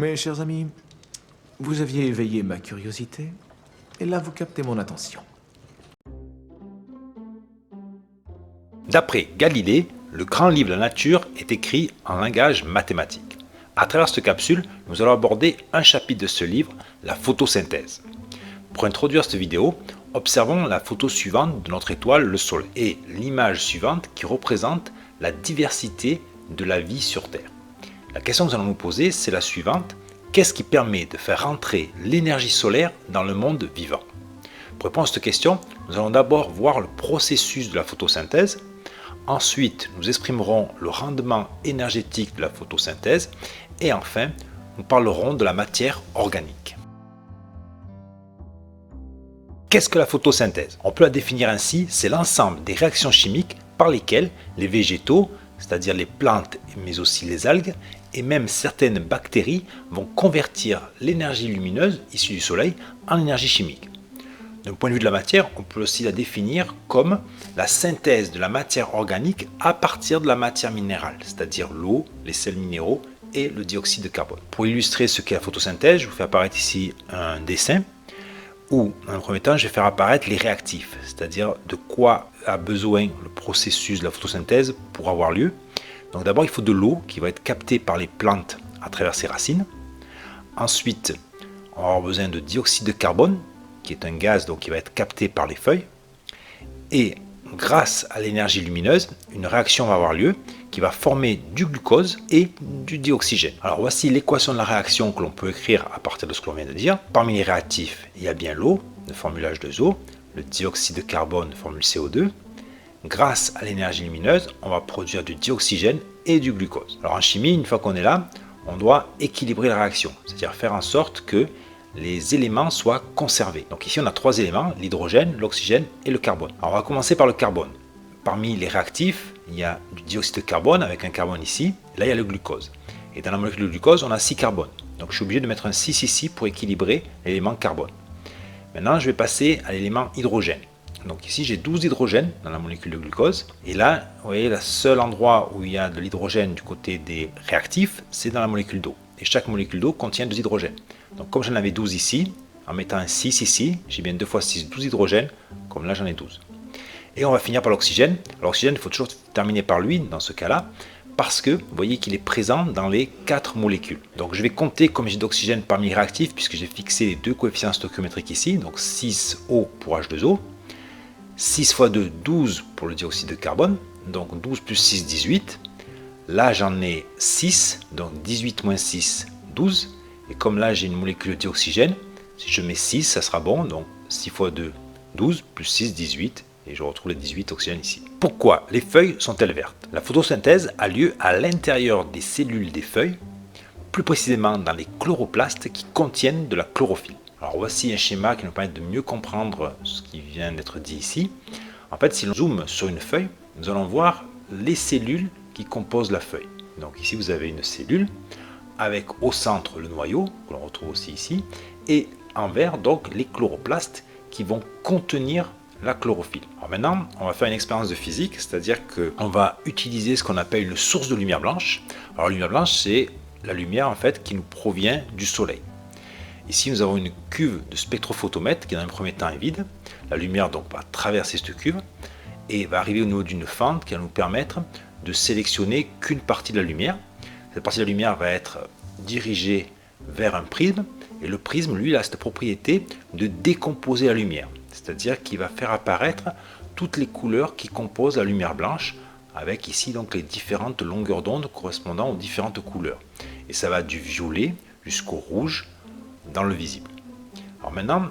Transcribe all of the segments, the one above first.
Mes chers amis, vous aviez éveillé ma curiosité, et là vous captez mon attention. D'après Galilée, le grand livre de la nature est écrit en langage mathématique. À travers cette capsule, nous allons aborder un chapitre de ce livre, la photosynthèse. Pour introduire cette vidéo, observons la photo suivante de notre étoile, le Soleil, et l'image suivante qui représente la diversité de la vie sur Terre. La question que nous allons nous poser, c'est la suivante. Qu'est-ce qui permet de faire rentrer l'énergie solaire dans le monde vivant? Pour répondre à cette question, nous allons d'abord voir le processus de la photosynthèse. Ensuite, nous exprimerons le rendement énergétique de la photosynthèse. Et enfin, nous parlerons de la matière organique. Qu'est-ce que la photosynthèse? On peut la définir ainsi, c'est l'ensemble des réactions chimiques par lesquelles les végétaux, c'est-à-dire les plantes mais aussi les algues, et même certaines bactéries vont convertir l'énergie lumineuse issue du soleil en énergie chimique. D'un point de vue de la matière, on peut aussi la définir comme la synthèse de la matière organique à partir de la matière minérale, c'est-à-dire l'eau, les sels minéraux et le dioxyde de carbone. Pour illustrer ce qu'est la photosynthèse, je vous fais apparaître ici un dessin où, dans un premier temps, je vais faire apparaître les réactifs, c'est-à-dire de quoi a besoin le processus de la photosynthèse pour avoir lieu. Donc d'abord, il faut de l'eau qui va être captée par les plantes à travers ses racines. Ensuite, on va avoir besoin de dioxyde de carbone, qui est un gaz donc, qui va être capté par les feuilles. Et grâce à l'énergie lumineuse, une réaction va avoir lieu qui va former du glucose et du dioxygène. Alors voici l'équation de la réaction que l'on peut écrire à partir de ce que l'on vient de dire. Parmi les réactifs, il y a bien l'eau, de formule H2O, le dioxyde de carbone, de formule CO2. Grâce à l'énergie lumineuse, on va produire du dioxygène et du glucose. Alors en chimie, une fois qu'on est là, on doit équilibrer la réaction, c'est-à-dire faire en sorte que les éléments soient conservés. Donc ici, on a trois éléments, l'hydrogène, l'oxygène et le carbone. Alors on va commencer par le carbone. Parmi les réactifs, il y a du dioxyde de carbone avec un carbone ici. Là, il y a le glucose. Et dans la molécule de glucose, on a 6 carbones. Donc je suis obligé de mettre un 6 ici pour équilibrer l'élément carbone. Maintenant, je vais passer à l'élément hydrogène. Donc ici, j'ai 12 hydrogènes dans la molécule de glucose. Et là, vous voyez, le seul endroit où il y a de l'hydrogène du côté des réactifs, c'est dans la molécule d'eau. Et chaque molécule d'eau contient 2 hydrogènes. Donc comme j'en avais 12 ici, en mettant un 6 ici, j'ai bien 2 fois 6, 12 hydrogènes, comme là j'en ai 12. Et on va finir par l'oxygène. L'oxygène, il faut toujours terminer par lui dans ce cas-là, parce que vous voyez qu'il est présent dans les 4 molécules. Donc je vais compter comme j'ai d'oxygène parmi les réactifs, puisque j'ai fixé les 2 coefficients stoichiométriques ici, donc 6O pour H2O, 6 fois 2, 12 pour le dioxyde de carbone, donc 12 plus 6, 18. Là j'en ai 6, donc 18 moins 6, 12. Et comme là j'ai une molécule de dioxygène, si je mets 6, ça sera bon, donc 6 fois 2, 12, plus 6, 18. Et je retrouve les 18 oxygènes ici. Pourquoi les feuilles sont-elles vertes? La photosynthèse a lieu à l'intérieur des cellules des feuilles, plus précisément dans les chloroplastes qui contiennent de la chlorophylle. Alors voici un schéma qui nous permet de mieux comprendre ce qui vient d'être dit ici. En fait, si l'on zoome sur une feuille, nous allons voir les cellules qui composent la feuille. Donc ici, vous avez une cellule avec au centre le noyau, que l'on retrouve aussi ici, et en vert, donc, les chloroplastes qui vont contenir la chlorophylle. Alors maintenant, on va faire une expérience de physique, c'est-à-dire qu'on va utiliser ce qu'on appelle une source de lumière blanche. Alors la lumière blanche, c'est la lumière en fait qui nous provient du soleil. Ici, nous avons une cuve de spectrophotomètre qui dans un premier temps est vide. La lumière donc va traverser cette cuve et va arriver au niveau d'une fente qui va nous permettre de sélectionner qu'une partie de la lumière. Cette partie de la lumière va être dirigée vers un prisme et le prisme, lui, a cette propriété de décomposer la lumière. C'est-à-dire qu'il va faire apparaître toutes les couleurs qui composent la lumière blanche, avec ici donc les différentes longueurs d'onde correspondant aux différentes couleurs. Et ça va du violet jusqu'au rouge dans le visible. Alors maintenant,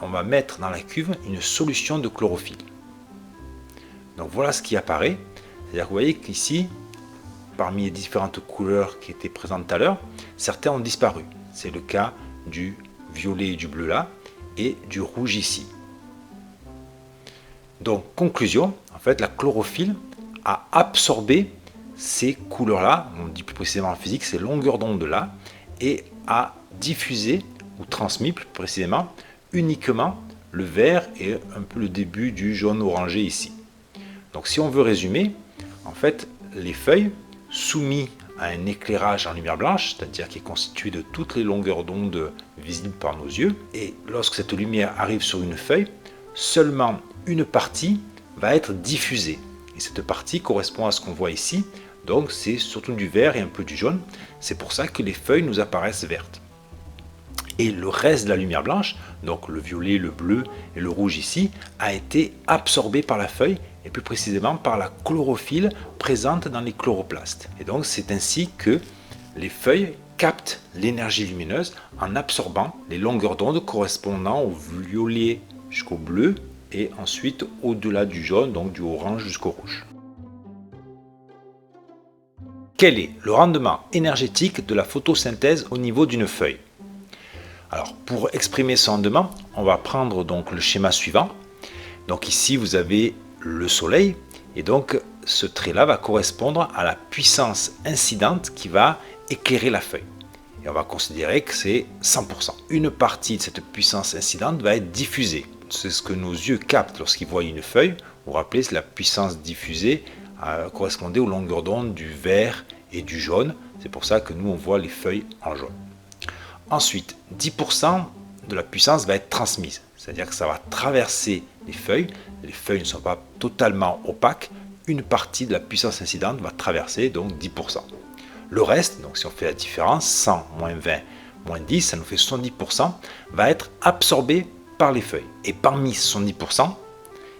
on va mettre dans la cuve une solution de chlorophylle. Donc voilà ce qui apparaît. C'est-à-dire que vous voyez qu'ici, parmi les différentes couleurs qui étaient présentes tout à l'heure, certains ont disparu. C'est le cas du violet et du bleu là, et du rouge ici. Donc, conclusion, en fait, la chlorophylle a absorbé ces couleurs-là, on dit plus précisément en physique, ces longueurs d'onde là, et a diffusé, ou transmis plus précisément, uniquement le vert et un peu le début du jaune orangé ici. Donc, si on veut résumer, en fait, les feuilles soumis à un éclairage en lumière blanche, c'est-à-dire qui est constitué de toutes les longueurs d'onde visibles par nos yeux. Et lorsque cette lumière arrive sur une feuille, seulement une partie va être diffusée. Et cette partie correspond à ce qu'on voit ici. Donc c'est surtout du vert et un peu du jaune. C'est pour ça que les feuilles nous apparaissent vertes. Et le reste de la lumière blanche, donc le violet, le bleu et le rouge ici, a été absorbé par la feuille et plus précisément par la chlorophylle présente dans les chloroplastes. Et donc c'est ainsi que les feuilles captent l'énergie lumineuse en absorbant les longueurs d'onde correspondant au violet jusqu'au bleu et ensuite au-delà du jaune, donc du orange jusqu'au rouge. Quel est le rendement énergétique de la photosynthèse au niveau d'une feuille? Alors, pour exprimer ce rendement, on va prendre donc le schéma suivant. Donc ici, vous avez le soleil, et donc ce trait-là va correspondre à la puissance incidente qui va éclairer la feuille. Et on va considérer que c'est 100%. Une partie de cette puissance incidente va être diffusée. C'est ce que nos yeux captent lorsqu'ils voient une feuille. Vous vous rappelez, c'est la puissance diffusée correspondait aux longueurs d'onde du vert et du jaune. C'est pour ça que nous, on voit les feuilles en jaune. Ensuite, 10% de la puissance va être transmise, c'est-à-dire que ça va traverser les feuilles. Les feuilles ne sont pas totalement opaques. Une partie de la puissance incidente va traverser, donc 10%. Le reste, donc si on fait la différence, 100, moins 20, moins 10, ça nous fait 70%, va être absorbé par les feuilles. Et parmi 70%,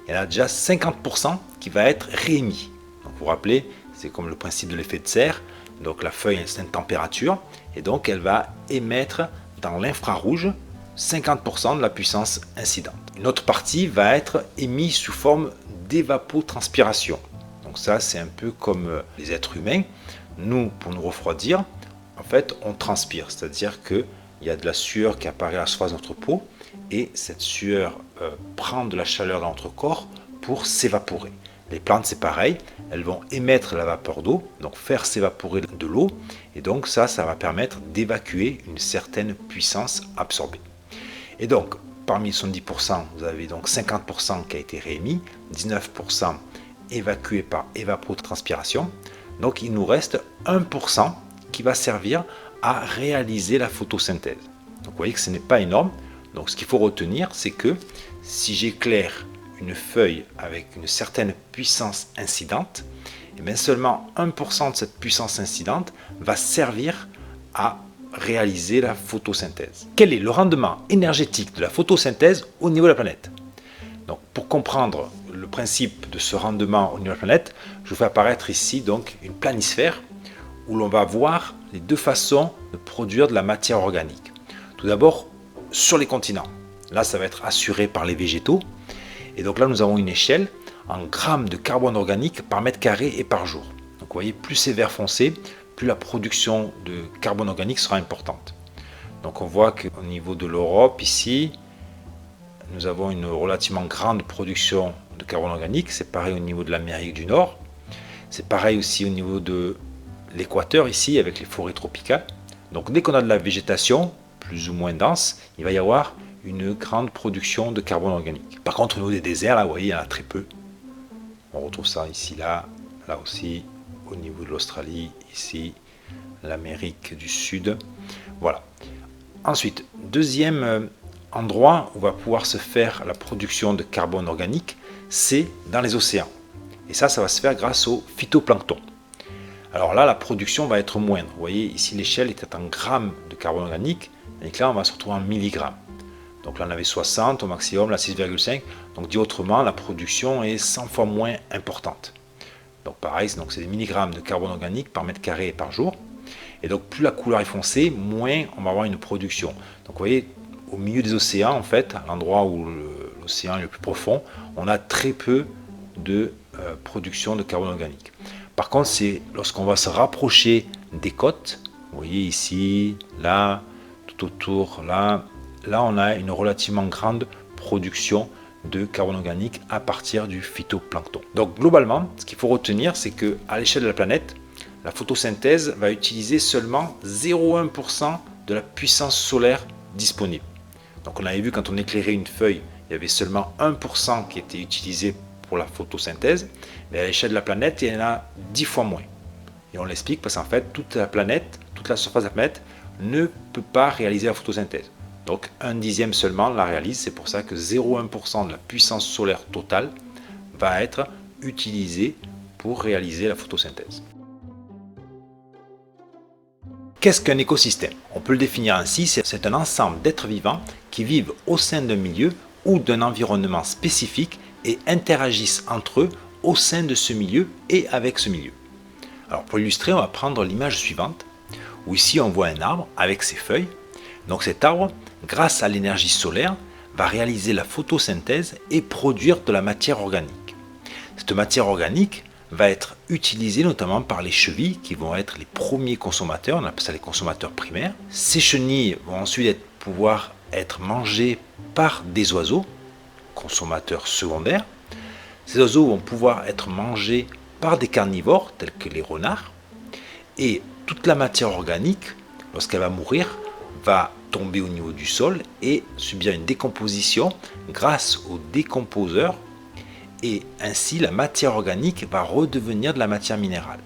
il y en a déjà 50% qui va être réémis. Donc vous vous rappelez, c'est comme le principe de l'effet de serre. Donc la feuille a une certaine température et donc elle va émettre dans l'infrarouge 50% de la puissance incidente. Une autre partie va être émise sous forme d'évapotranspiration. Donc ça, c'est un peu comme les êtres humains. Nous, pour nous refroidir, en fait, on transpire, c'est-à-dire qu'il y a de la sueur qui apparaît à la surface de notre peau et cette sueur prend de la chaleur dans notre corps pour s'évaporer. Les plantes, c'est pareil, elles vont émettre la vapeur d'eau, donc faire s'évaporer de l'eau, et donc ça va permettre d'évacuer une certaine puissance absorbée. Et donc, parmi 70%, vous avez donc 50% qui a été réémis, 19% évacué par évapotranspiration, donc il nous reste 1% qui va servir à réaliser la photosynthèse. Donc vous voyez que ce n'est pas énorme, donc ce qu'il faut retenir, c'est que si j'éclaire une feuille avec une certaine puissance incidente, et bien seulement 1% de cette puissance incidente va servir à réaliser la photosynthèse. Quel est le rendement énergétique de la photosynthèse au niveau de la planète? Donc, pour comprendre le principe de ce rendement au niveau de la planète, je vous fais apparaître ici donc une planisphère où l'on va voir les deux façons de produire de la matière organique. Tout d'abord, sur les continents. Là, ça va être assuré par les végétaux. Et donc là, nous avons une échelle en grammes de carbone organique par mètre carré et par jour. Donc vous voyez, plus c'est vert foncé, plus la production de carbone organique sera importante. Donc on voit qu'au niveau de l'Europe, ici, nous avons une relativement grande production de carbone organique. C'est pareil au niveau de l'Amérique du Nord. C'est pareil aussi au niveau de l'équateur, ici, avec les forêts tropicales. Donc dès qu'on a de la végétation, plus ou moins dense, il va y avoir une grande production de carbone organique. Par contre, au niveau des déserts, là, vous voyez, il y en a très peu. On retrouve ça ici, là aussi, au niveau de l'Australie, ici, l'Amérique du Sud. Voilà. Ensuite, deuxième endroit où va pouvoir se faire la production de carbone organique, c'est dans les océans. Et ça va se faire grâce au phytoplancton. Alors là, la production va être moindre. Vous voyez, ici, l'échelle était en grammes de carbone organique, et là, on va se retrouver en milligrammes. Donc là, on avait 60 au maximum, là 6,5. Donc dit autrement, la production est 100 fois moins importante. Donc pareil, c'est des milligrammes de carbone organique par mètre carré et par jour. Et donc plus la couleur est foncée, moins on va avoir une production. Donc vous voyez, au milieu des océans, en fait, à l'endroit où l'océan est le plus profond, on a très peu de production de carbone organique. Par contre, c'est lorsqu'on va se rapprocher des côtes, vous voyez ici, là, tout autour, là, on a une relativement grande production de carbone organique à partir du phytoplancton. Donc globalement, ce qu'il faut retenir, c'est qu'à l'échelle de la planète, la photosynthèse va utiliser seulement 0,1% de la puissance solaire disponible. Donc on avait vu quand on éclairait une feuille, il y avait seulement 1% qui était utilisé pour la photosynthèse, mais à l'échelle de la planète, il y en a 10 fois moins. Et on l'explique parce qu'en fait, toute la planète, toute la surface de la planète ne peut pas réaliser la photosynthèse. Donc 1/10 seulement la réalise, c'est pour ça que 0,1% de la puissance solaire totale va être utilisée pour réaliser la photosynthèse. Qu'est-ce qu'un écosystème? On peut le définir ainsi, c'est un ensemble d'êtres vivants qui vivent au sein d'un milieu ou d'un environnement spécifique et interagissent entre eux au sein de ce milieu et avec ce milieu. Alors pour illustrer, on va prendre l'image suivante, où ici on voit un arbre avec ses feuilles. Donc cet arbre, grâce à l'énergie solaire, va réaliser la photosynthèse et produire de la matière organique. Cette matière organique va être utilisée notamment par les chevilles qui vont être les premiers consommateurs, on appelle ça les consommateurs primaires. Ces chenilles vont ensuite pouvoir être mangées par des oiseaux, consommateurs secondaires. Ces oiseaux vont pouvoir être mangés par des carnivores tels que les renards. Et toute la matière organique, lorsqu'elle va mourir, va tomber au niveau du sol et subir une décomposition grâce aux décomposeurs. Et ainsi, la matière organique va redevenir de la matière minérale.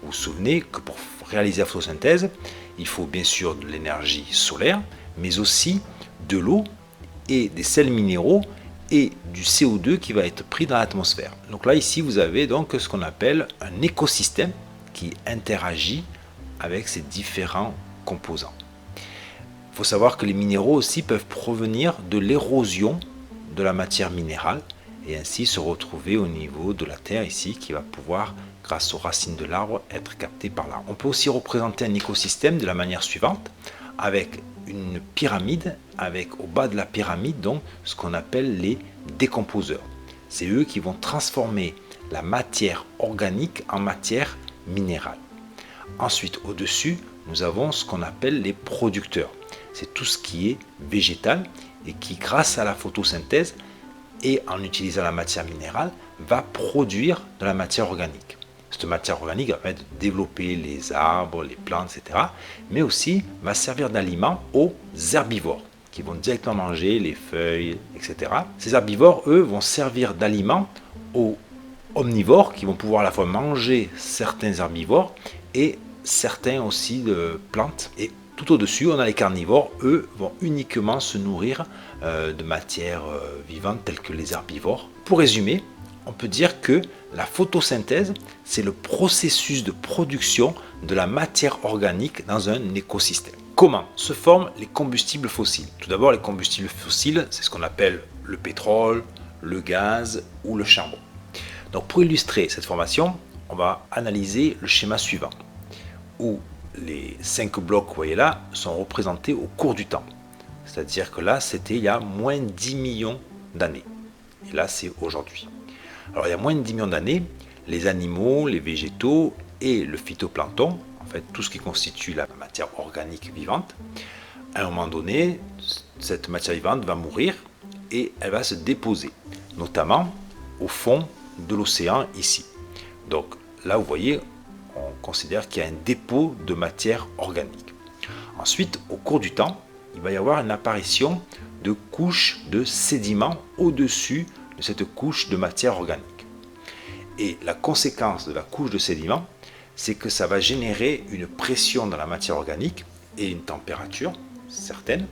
Vous vous souvenez que pour réaliser la photosynthèse, il faut bien sûr de l'énergie solaire, mais aussi de l'eau et des sels minéraux et du CO2 qui va être pris dans l'atmosphère. Donc là, ici, vous avez donc ce qu'on appelle un écosystème qui interagit avec ces différents composants. Il faut savoir que les minéraux aussi peuvent provenir de l'érosion de la matière minérale et ainsi se retrouver au niveau de la terre ici qui va pouvoir, grâce aux racines de l'arbre, être capté par l'arbre. On peut aussi représenter un écosystème de la manière suivante avec une pyramide, avec au bas de la pyramide donc ce qu'on appelle les décomposeurs. C'est eux qui vont transformer la matière organique en matière minérale. Ensuite, au-dessus, nous avons ce qu'on appelle les producteurs. C'est tout ce qui est végétal et qui, grâce à la photosynthèse et en utilisant la matière minérale, va produire de la matière organique. Cette matière organique va permettre de développer les arbres, les plantes, etc. Mais aussi va servir d'aliment aux herbivores qui vont directement manger les feuilles, etc. Ces herbivores, eux, vont servir d'aliment aux omnivores qui vont pouvoir à la fois manger certains herbivores et certains aussi de plantes. Et tout au-dessus, on a les carnivores, eux vont uniquement se nourrir de matières vivantes telles que les herbivores. Pour résumer, on peut dire que la photosynthèse, c'est le processus de production de la matière organique dans un écosystème. Comment se forment les combustibles fossiles? Tout d'abord, les combustibles fossiles, c'est ce qu'on appelle le pétrole, le gaz ou le charbon. Donc pour illustrer cette formation, on va analyser le schéma suivant, où les 5 blocs, vous voyez là, sont représentés au cours du temps. C'est-à-dire que là, c'était il y a moins de 10 millions d'années. Et là, c'est aujourd'hui. Alors, il y a moins de 10 millions d'années, les animaux, les végétaux et le phytoplancton, en fait, tout ce qui constitue la matière organique vivante, à un moment donné, cette matière vivante va mourir et elle va se déposer, notamment au fond de l'océan ici. Donc là, vous voyez, on considère qu'il y a un dépôt de matière organique. Ensuite, au cours du temps, il va y avoir une apparition de couches de sédiments au-dessus de cette couche de matière organique. Et la conséquence de la couche de sédiments, c'est que ça va générer une pression dans la matière organique et une température certaine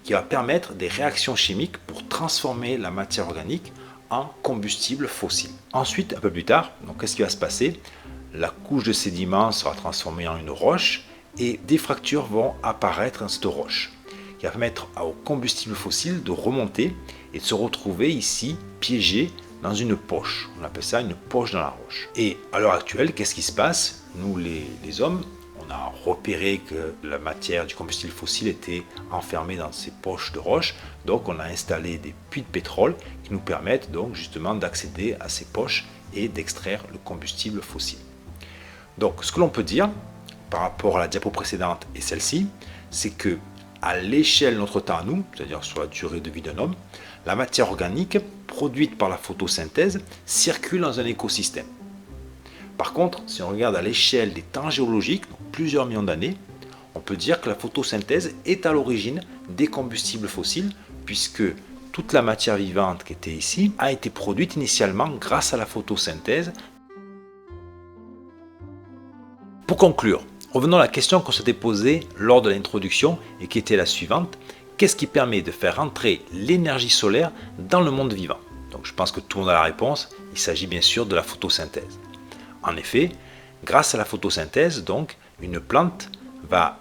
qui va permettre des réactions chimiques pour transformer la matière organique en combustible fossile. Ensuite, un peu plus tard, donc qu'est-ce qui va se passer? La couche de sédiments sera transformée en une roche et des fractures vont apparaître dans cette roche qui va permettre au combustible fossile de remonter et de se retrouver ici piégé dans une poche. On appelle ça une poche dans la roche. Et à l'heure actuelle, qu'est-ce qui se passe? Nous, les hommes, on a repéré que la matière du combustible fossile était enfermée dans ces poches de roche. Donc, on a installé des puits de pétrole qui nous permettent donc justement d'accéder à ces poches et d'extraire le combustible fossile. Donc, ce que l'on peut dire par rapport à la diapo précédente et celle-ci, c'est que à l'échelle de notre temps à nous, c'est-à-dire sur la durée de vie d'un homme, la matière organique produite par la photosynthèse circule dans un écosystème. Par contre, si on regarde à l'échelle des temps géologiques, donc plusieurs millions d'années, on peut dire que la photosynthèse est à l'origine des combustibles fossiles, puisque toute la matière vivante qui était ici a été produite initialement grâce à la photosynthèse. Pour conclure, revenons à la question qu'on s'était posée lors de l'introduction et qui était la suivante. Qu'est-ce qui permet de faire entrer l'énergie solaire dans le monde vivant? Donc je pense que tout le monde a la réponse. Il s'agit bien sûr de la photosynthèse. En effet, grâce à la photosynthèse, donc, une plante va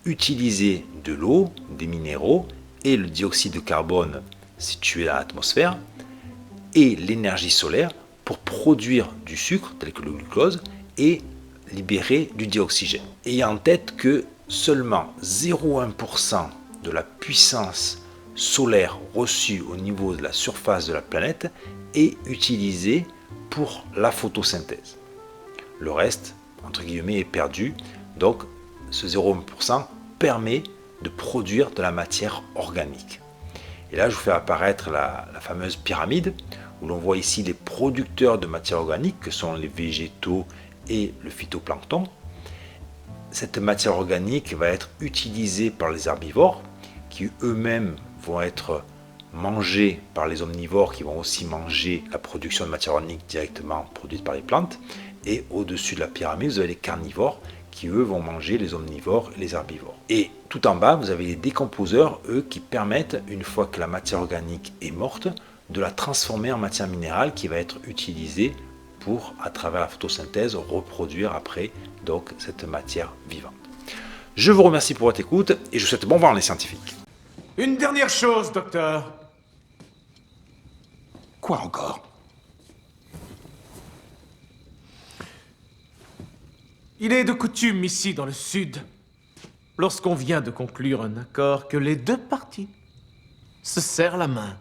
utiliser de l'eau, des minéraux et le dioxyde de carbone situé dans l'atmosphère et l'énergie solaire pour produire du sucre tel que le glucose et libérer du dioxygène. Ayez en tête que seulement 0,1% de la puissance solaire reçue au niveau de la surface de la planète est utilisée pour la photosynthèse. Le reste, entre guillemets, est perdu. Donc, ce 0,1% permet de produire de la matière organique. Et là, je vous fais apparaître la fameuse pyramide, où l'on voit ici les producteurs de matière organique, que sont les végétaux et le phytoplancton. Cette matière organique va être utilisée par les herbivores, qui eux-mêmes vont être mangés par les omnivores, qui vont aussi manger la production de matière organique directement produite par les plantes. Et au-dessus de la pyramide, vous avez les carnivores, qui eux vont manger les omnivores et les herbivores. Et tout en bas, vous avez les décomposeurs, eux, qui permettent, une fois que la matière organique est morte, de la transformer en matière minérale qui va être utilisée pour, à travers la photosynthèse, reproduire après donc cette matière vivante. Je vous remercie pour votre écoute et je vous souhaite bon vent les scientifiques. Une dernière chose, docteur. Quoi encore? Il est de coutume ici dans le Sud, lorsqu'on vient de conclure un accord, que les deux parties se serrent la main.